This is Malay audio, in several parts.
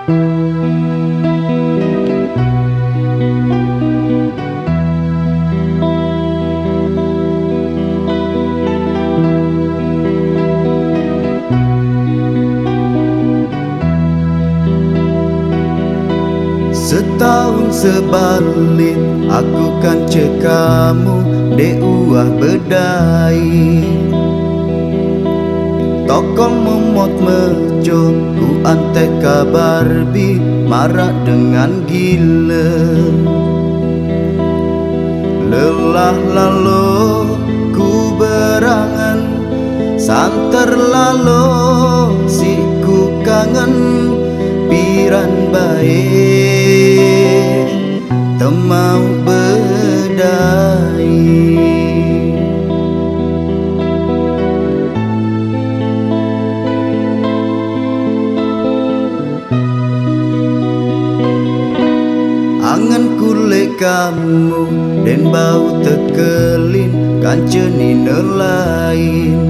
Setahun sebalik aku kan cekamu dek uah berdai. Tokong memot mejo ku antek kabar bi marah dengan gila. Lelah lalu ku berangan santer lalu si ku kangen piran baik temau bedai. Angan kulit kamu dan bau tekelin kanceni nelain.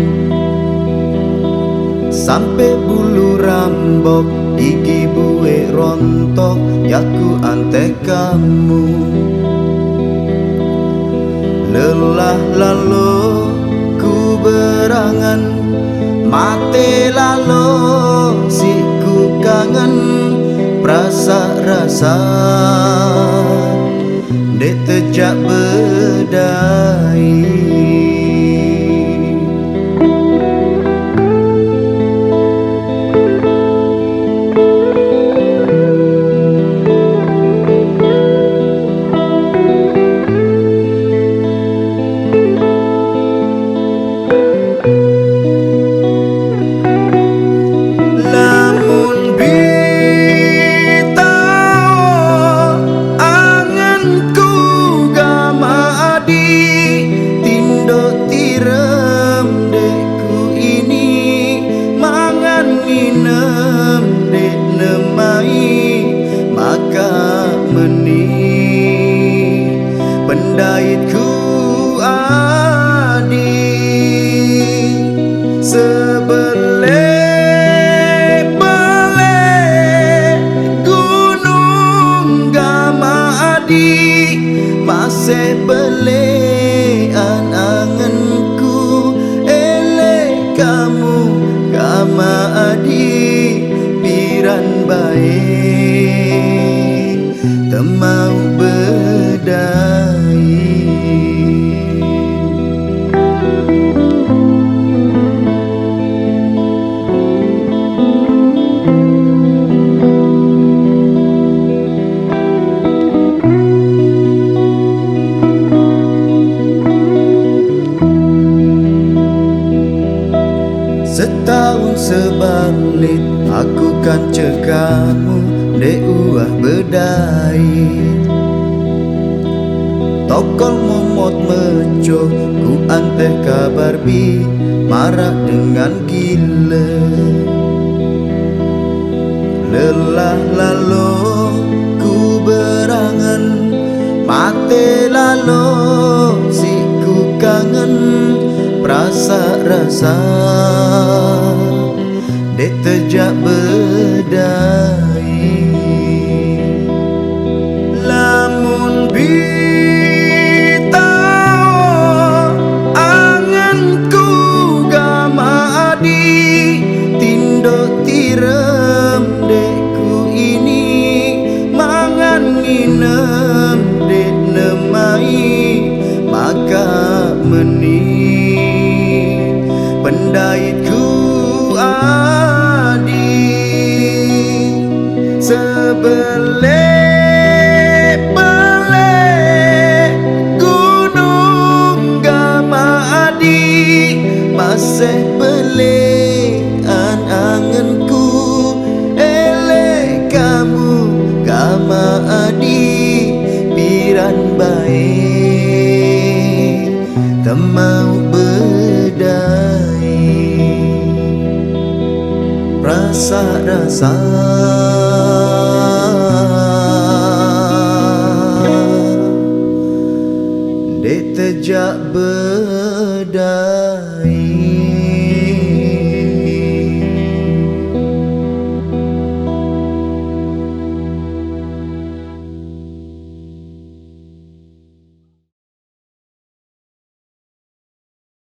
Sampai bulu rambok gigi buwe rontok yaku antek kamu. Lelah lalu ku berangan mate lalu si ku kangen rasa-rasa dek tejak bedai. Pendaitku adi sebeleh-beleh gunung Gamadi masih beleh ananganku eleh kamu Gamadi piran baik temau bedai. Setahun sebalik aku kan cekamu dek uah bedai. Tokol momot mejo ku anteh kabar bi marah dengan gila. Lelah lalu ku berangan mate lalu si ku kangen rasa-rasa dek tejak bedai. Lamun bitau anganku Gamadi tindo tirem dekku ini mangan nginem dek nemai maka meni pendaitku adi sebeleh-beleh gunung Gamadi masih beleh ananganku eleh kamu Gamadi piran baik temau bedai. Rasa-rasa dek tejak bedai.